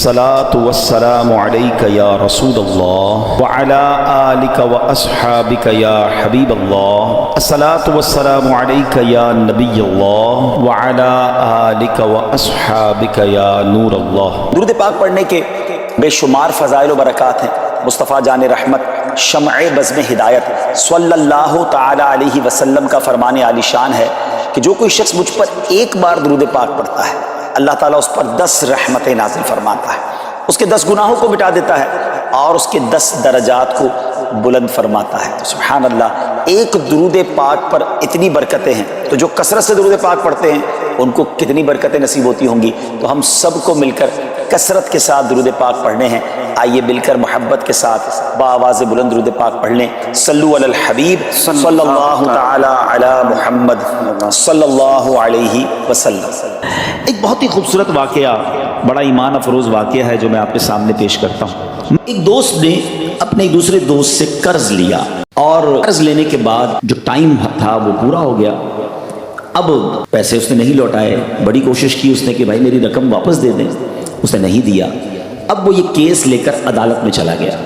الصلاة والسلام عليك يا رسول الله وعلى آلك وأصحابك يا حبيب الله. الصلاة والسلام عليك يا نبي الله وعلى آلك وأصحابك يا نور الله. درود پاک پڑھنے کے بے شمار فضائل و برکات ہیں. مصطفیٰ جان رحمت شمع بزم ہدایت صلی اللہ تعالی علیہ وسلم کا فرمان عالی شان ہے کہ جو کوئی شخص مجھ پر ایک بار درود پاک پڑھتا ہے اللہ تعالیٰ اس پر 10 رحمتیں نازل فرماتا ہے، اس کے 10 گناہوں کو مٹا دیتا ہے اور اس کے 10 درجات کو بلند فرماتا ہے. سبحان اللہ، ایک درود پاک پر اتنی برکتیں ہیں، تو جو کثرت سے درود پاک پڑھتے ہیں ان کو کتنی برکتیں نصیب ہوتی ہوں گی. تو ہم سب کو مل کر کثرت کے ساتھ درود پاک پڑھنے ہیں. آئیے مل کر محبت کے ساتھ بآواز بلند درود پاک پڑھ لیں. صلو علی الحبیب صلی اللہ تعالی علی محمد صلی اللہ علیہ وسلم. ایک بہت ہی خوبصورت واقعہ، بڑا ایمان افروز واقعہ ہے جو میں آپ کے سامنے پیش کرتا ہوں. ایک دوست نے اپنے ایک دوسرے دوست سے قرض لیا اور قرض لینے کے بعد جو ٹائم تھا وہ پورا ہو گیا. اب پیسے اس نے نہیں لوٹائے. بڑی کوشش کی اس نے کہ بھائی میری رقم واپس دے دیں، اس نے نہیں دیا. اب وہ یہ کیس لے کر عدالت میں چلا گیا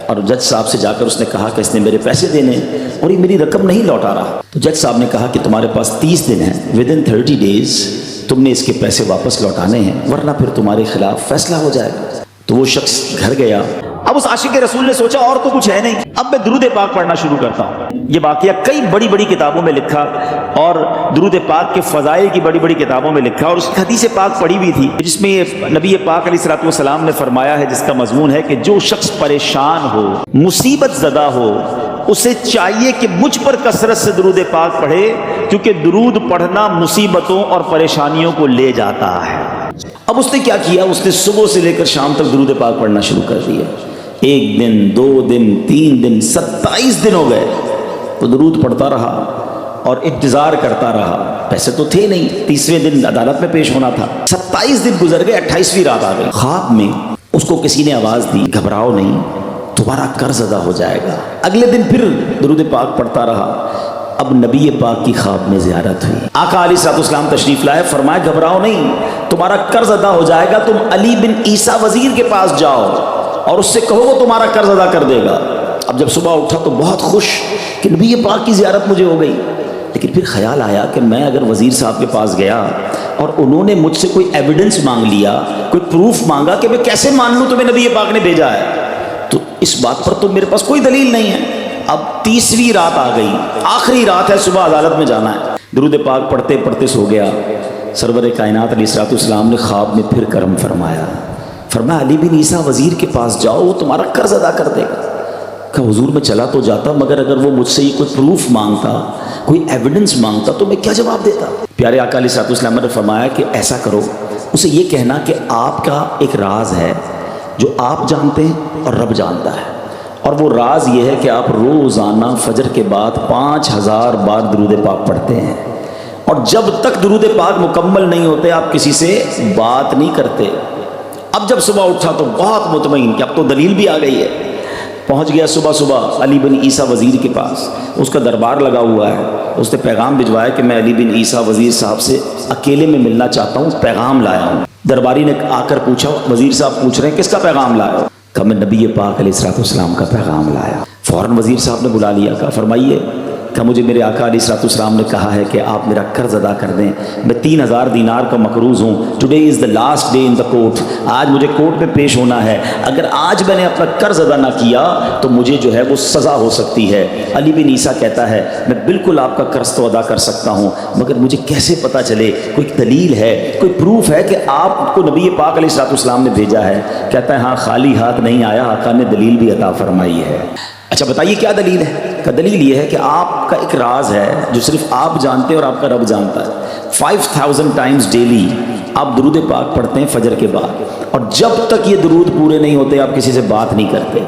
اور جج صاحب سے جا کر اس نے کہا کہ اس نے میرے پیسے دینے اور یہ میری رقم نہیں لوٹا رہا. تو جج صاحب نے کہا کہ تمہارے پاس 30 دن ہیں، ودن 30 days تم نے اس کے پیسے واپس لوٹانے ہیں ورنہ پھر تمہارے خلاف فیصلہ ہو جائے گا. تو وہ شخص گھر گیا. اب اس عاشق رسول نے سوچا اور تو کچھ ہے نہیں، اب میں درود پاک پڑھنا شروع کرتا ہوں. یہ واقعہ کئی بڑی بڑی کتابوں میں لکھا اور درود پاک کے فضائل کی بڑی بڑی کتابوں میں لکھا اور اس حدیث پاک پڑھی بھی تھی جس میں نبی پاک علیہ الصلوۃ والسلام نے فرمایا ہے، جس کا مضمون ہے کہ جو شخص پریشان ہو، مصیبت زدہ ہو، اسے چاہیے کہ مجھ پر کثرت سے درود پاک پڑھے کیونکہ درود پڑھنا مصیبتوں اور پریشانیوں کو لے جاتا ہے. اب اس نے کیا کیا؟ اس نے صبح سے لے کر شام تک درود پاک پڑھنا شروع کر دیا. 1 دن 2 دن 3 دن 27 دن ہو گئے تو درود پڑھتا رہا اور انتظار کرتا رہا. پیسے تو تھے نہیں، 30ویں دن عدالت میں پیش ہونا تھا. 27 دن گزر گئے، 28ویں رات آ گئی. خواب میں اس کو کسی نے آواز دی، گھبراؤ نہیں، تمہارا قرض ادا ہو جائے گا. اگلے دن پھر درود پاک پڑھتا رہا. اب نبی پاک کی خواب میں زیارت ہوئی. آقا علیہ الصلوۃ والسلام تشریف لائے، فرمایا گھبراؤ نہیں، تمہارا قرض ادا ہو جائے گا. تم علی بن عیسیٰ وزیر کے پاس جاؤ اور اس سے کہو وہ تمہارا قرض ادا کر دے گا. اب جب صبح اٹھا تو بہت خوش کہ نبی پاک کی زیارت مجھے ہو گئی. لیکن پھر خیال آیا کہ میں اگر وزیر صاحب کے پاس گیا اور انہوں نے مجھ سے کوئی ایویڈنس مانگ لیا، کوئی پروف مانگا، کہ میں کیسے مان لوں تمہیں نبی پاک نے بھیجا ہے؟ تو اس بات پر تو میرے پاس کوئی دلیل نہیں ہے. اب 30ویں رات آ گئی، آخری رات ہے، صبح عدالت میں جانا ہے. درود پاک پڑھتے پڑھتے سو گیا. سرور کائنات علیہ الصلوۃ والسلام نے خواب میں پھر کرم فرمایا. فرمایا علی بن عیسیٰ وزیر کے پاس جاؤ، وہ تمہارا قرض ادا کر دے گا. کہ حضور میں چلا تو جاتا مگر اگر وہ مجھ سے یہ کوئی پروف مانگتا، کوئی ایویڈنس مانگتا تو میں کیا جواب دیتا؟ پیارے آقا علیہ الصلوۃ والسلام نے فرمایا کہ ایسا کرو، اسے یہ کہنا کہ آپ کا ایک راز ہے جو آپ جانتے ہیں اور رب جانتا ہے، اور وہ راز یہ ہے کہ آپ روزانہ فجر کے بعد 5000 بار درود پاک پڑھتے ہیں اور جب تک درود پاک مکمل نہیں ہوتے آپ کسی سے بات نہیں کرتے. اب جب صبح اٹھا تو بہت مطمئن کہ اب تو دلیل بھی آ گئی ہے. پہنچ گیا صبح علی بن عیسیٰ وزیر کے پاس. اس کا دربار لگا ہوا ہے. اس نے پیغام بھجوایا کہ میں علی بن عیسیٰ وزیر صاحب سے اکیلے میں ملنا چاہتا ہوں، پیغام لایا ہوں. درباری نے آ کر پوچھا، وزیر صاحب پوچھ رہے ہیں کس کا پیغام لایا ہو؟ کہ میں نبی پاک علیہ الصلوۃ والسلام کا پیغام لایا. فوراً وزیر صاحب نے بلا لیا. کہا فرمائیے. کہ مجھے میرے آقا علیہ الصلوۃ والسلام نے کہا ہے کہ آپ میرا قرض ادا کر دیں. میں 3000 دینار کا مقروض ہوں. Today is the last day in the court. آج مجھے کورٹ میں پیش ہونا ہے. اگر آج میں نے اپنا قرض ادا نہ کیا تو مجھے جو ہے وہ سزا ہو سکتی ہے. علی بن عیسیٰ کہتا ہے میں بالکل آپ کا قرض تو ادا کر سکتا ہوں مگر مجھے کیسے پتہ چلے، کوئی دلیل ہے، کوئی پروف ہے کہ آپ کو نبی پاک علیہ الصلوۃ والسلام نے بھیجا ہے؟ کہتا ہے ہاں، خالی ہاتھ نہیں آیا، آقا نے دلیل بھی عطا فرمائی ہے. اچھا بتائیے کیا دلیل ہے؟ کہ دلیل یہ ہے کہ آپ کا ایک راز ہے جو صرف آپ جانتے ہیں اور آپ کا رب جانتا ہے. 5000 ٹائمز ڈیلی آپ درود پاک پڑھتے ہیں فجر کے بعد اور جب تک یہ درود پورے نہیں ہوتے آپ کسی سے بات نہیں کرتے.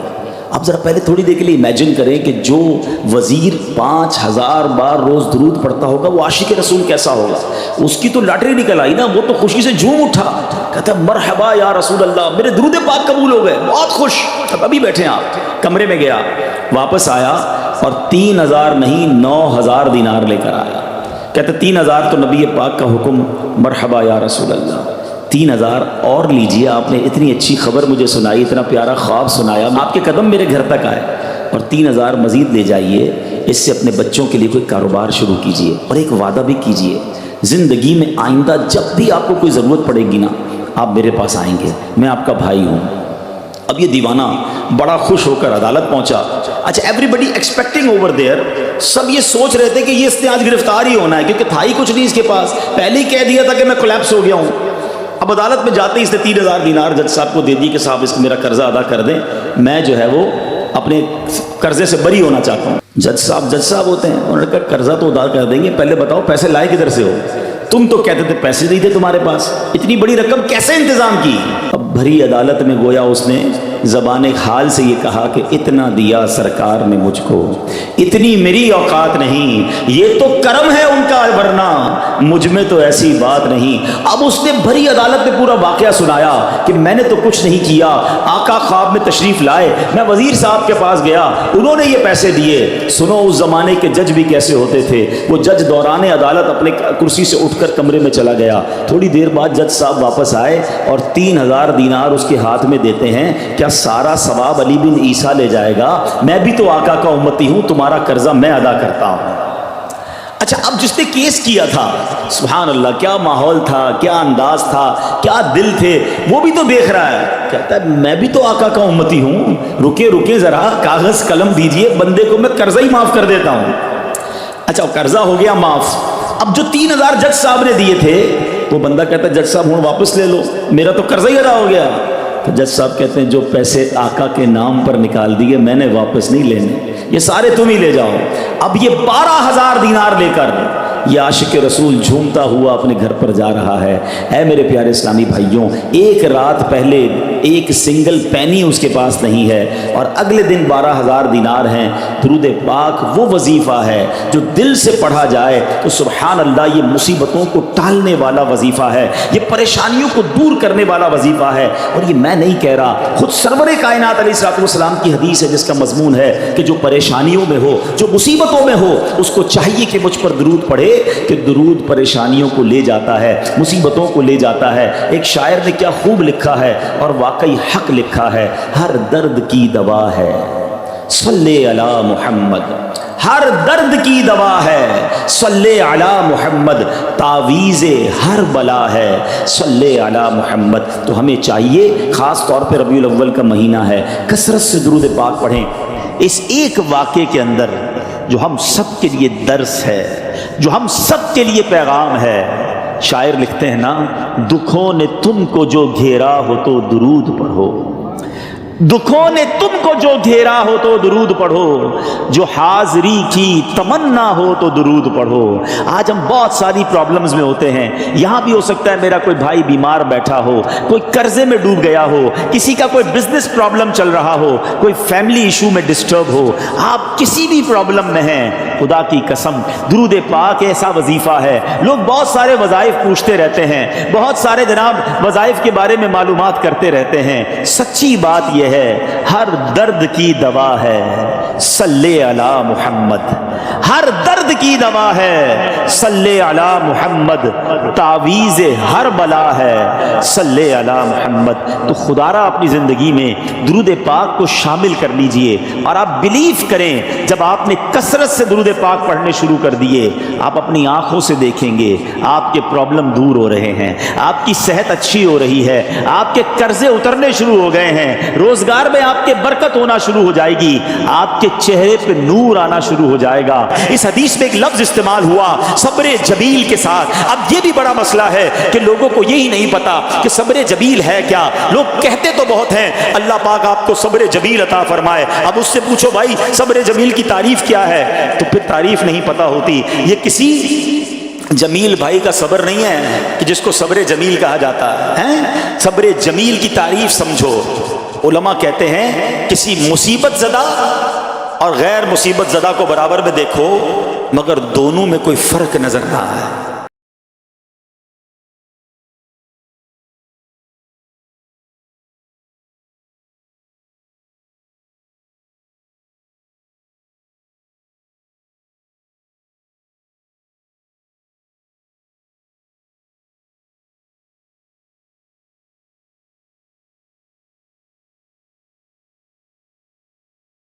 آپ ذرا پہلے تھوڑی دیر کے لیے امیجن کریں کہ جو وزیر 5000 بار روز درود پڑھتا ہوگا وہ عاشق رسول کیسا ہوگا. اس کی تو لاٹری نکل آئی نا، وہ تو خوشی سے جھوم اٹھا، کہتا مرحبا یا رسول اللہ، میرے درود پاک قبول ہو گئے، بہت خوش. اب ابھی بیٹھے ہیں آپ، کمرے میں گیا، واپس آیا اور 3000 نہیں 9000 دینار لے کر آیا. کہتے 3000 تو نبی پاک کا حکم، مرحبا یا رسول اللہ. 3,000 اور لیجئے، آپ نے اتنی اچھی خبر مجھے سنائی، اتنا پیارا خواب سنایا، آپ کے قدم میرے گھر تک آئے، اور 3,000 مزید لے جائیے، اس سے اپنے بچوں کے لیے کوئی کاروبار شروع کیجئے، اور ایک وعدہ بھی کیجئے، زندگی میں آئندہ جب بھی آپ کو کوئی ضرورت پڑے گی نا، آپ میرے پاس آئیں گے، میں آپ کا بھائی ہوں۔ اب یہ دیوانہ بڑا خوش ہو کر عدالت پہنچا۔ اچھا، everybody expecting over there, سب یہ سوچ رہے تھے کہ یہ اس نے آج گرفتار ہی ہونا ہے، کیونکہ تھا ہی کچھ نہیں اس کے پاس، پہلے ہی کہہ دیا تھا کہ میں کولیپس ہو گیا ہوں۔ اب عدالت میں جاتے ہی اس نے 3,000 دینار جج صاحب کو دے دی کہ صاحب اس میرا قرضہ ادا کر دیں، میں جو ہے وہ اپنے قرضے سے بری ہونا چاہتا ہوں۔ جج صاحب ہوتے ہیں، انہوں نے کہا قرضہ تو ادا کر دیں گے، پہلے بتاؤ پیسے لائے کدھر سے ہو؟ تم تو کہتے تھے پیسے نہیں تھے تمہارے پاس، اتنی بڑی رقم کیسے انتظام کی؟ اب بھری عدالت میں گویا اس نے زبان حال سے یہ کہا کہ اتنا دیا سرکار نے مجھ کو، اتنی میری اوقات نہیں، یہ تو کرم ہے ان کا، ورنہ مجھ میں تو ایسی بات نہیں۔ اب اس نے بھری عدالت میں پورا واقعہ سنایا کہ میں نے تو کچھ نہیں کیا، آقا خواب میں تشریف لائے، میں وزیر صاحب کے پاس گیا، انہوں نے یہ پیسے دیے۔ سنو اس زمانے کے جج بھی کیسے ہوتے تھے، وہ جج دوران عدالت اپنے کرسی سے اٹھ کر کمرے میں چلا گیا، تھوڑی دیر بعد جج صاحب واپس آئے اور 3,000 دینار اس کے ہاتھ میں دیتے ہیں۔ کیا سارا ثواب علی بن عیسیٰ لے جائے گا؟ میں بھی تو آقا کا امتی ہوں، تمہارا قرضہ میں ادا کرتا ہوں۔ اچھا، اب جس نے کیس کیا تھا، سبحان اللہ، کیا ماحول تھا، کیا انداز تھا، کیا دل تھے، وہ بھی تو دیکھ رہا ہے، کہتا ہے میں بھی تو آقا کا امتی ہوں، رکے ذرا، کاغذ قلم دیجئے، بندے کو میں قرضہ ہی معاف کر دیتا ہوں۔ اچھا، قرضہ ہو گیا معاف۔ اب جو 3,000 جج صاحب نے دیے تھے، وہ بندہ کہتا ہے جج صاحب ہوں واپس لے لو، میرا تو قرضہ ہی ادا ہو گیا۔ تو جج صاحب کہتے ہیں جو پیسے آقا کے نام پر نکال دیے میں نے واپس نہیں لینے، یہ سارے تم ہی لے جاؤ۔ اب یہ 12,000 دینار لے کر یہ عاشق رسول جھومتا ہوا اپنے گھر پر جا رہا ہے۔ اے میرے پیارے اسلامی بھائیوں، ایک رات پہلے ایک سنگل پینی اس کے پاس نہیں ہے، اور اگلے دن 12,000 دینار ہیں۔ درود پاک وہ وظیفہ ہے جو دل سے پڑھا جائے تو سبحان اللہ یہ مصیبتوں کو ٹالنے والا وظیفہ ہے، یہ پریشانیوں کو دور کرنے والا وظیفہ ہے۔ اور یہ میں نہیں کہہ رہا، خود سرور کائنات علیہ السلام کی حدیث ہے جس کا مضمون ہے کہ جو پریشانیوں میں ہو، جو مصیبتوں میں ہو، اس کو چاہیے کہ مجھ پر درود پڑھے، کہ درود پریشانیوں کو لے جاتا ہے، مصیبتوں کو لے جاتا ہے۔ ایک شاعر نے کیا خوب لکھا ہے، اور واقعی حق لکھا ہے، ہر درد کی دوا ہے صلی علی محمد، ہر درد کی دوا ہے صلی علی محمد، تعویذ ہر بلا ہے صلی علی محمد۔ تو ہمیں چاہیے، خاص طور پہ ربیع الاول کا مہینہ ہے، کثرت سے درود پاک پڑھیں۔ اس ایک واقعے کے اندر جو ہم سب کے لیے درس ہے، جو ہم سب کے لیے پیغام ہے، شاعر لکھتے ہیں نا، دکھوں نے تم کو جو گھیرا ہو تو درود پڑھو، دکھوں نے تم کو جو گھیرا ہو تو درود پڑھو، جو حاضری کی تمنا ہو تو درود پڑھو۔ آج ہم بہت ساری پرابلمز میں ہوتے ہیں، یہاں بھی ہو سکتا ہے میرا کوئی بھائی بیمار بیٹھا ہو، کوئی قرضے میں ڈوب گیا ہو، کسی کا کوئی بزنس پرابلم چل رہا ہو، کوئی فیملی ایشو میں ڈسٹرب ہو، آپ کسی بھی پرابلم میں ہیں، خدا کی قسم درود پاک ایسا وظیفہ ہے۔ لوگ بہت سارے وظائف پوچھتے رہتے ہیں، بہت سارے جناب وظائف کے بارے میں معلومات کرتے رہتے ہیں، سچی بات یہ ہے ہر درد کی دوا ہے صلی علی محمد، ہر درد کی دوا ہے صلی علی محمد، تعویذ ہر بلا ہے صلی علی محمد۔ تو خدا را اپنی زندگی میں درود پاک کو شامل کر لیجئے، اور آپ بلیو کریں جب آپ نے کثرت سے درود پاک پڑھنے شروع کر دیے، آپ اپنی آنکھوں سے دیکھیں گے آپ کے پرابلم دور ہو رہے ہیں، آپ کی صحت اچھی ہو رہی ہے، آپ کے قرضے اترنے شروع ہو گئے ہیں، روزگار میں آپ کے برکت ہونا شروع ہو جائے گی، آپ کے چہرے پہ نور آنا شروع ہو جائے گا۔ اس حدیث میں ایک لفظ استعمال ہوا صبر جمیل کے ساتھ۔ اب یہ بھی بڑا مسئلہ ہے کہ لوگوں کو یہی نہیں پتا کہ صبر جمیل ہے کیا۔ لوگ کہتے تو بہت ہیں اللہ پاک آپ کو صبر جمیل عطا فرمائے، اب اس سے پوچھو بھائی صبر جمیل کی تعریف کیا ہے، تو پھر تعریف نہیں پتا ہوتی۔ یہ کسی جمیل بھائی کا صبر نہیں ہے کہ جس کو صبر جمیل کہا جاتا ہے۔ صبر جمیل کی تعریف سمجھو۔ علماء کہتے ہیں کسی مصیبت زدہ اور غیر مصیبت زدہ کو برابر میں دیکھو، مگر دونوں میں کوئی فرق نظر نہ آئے۔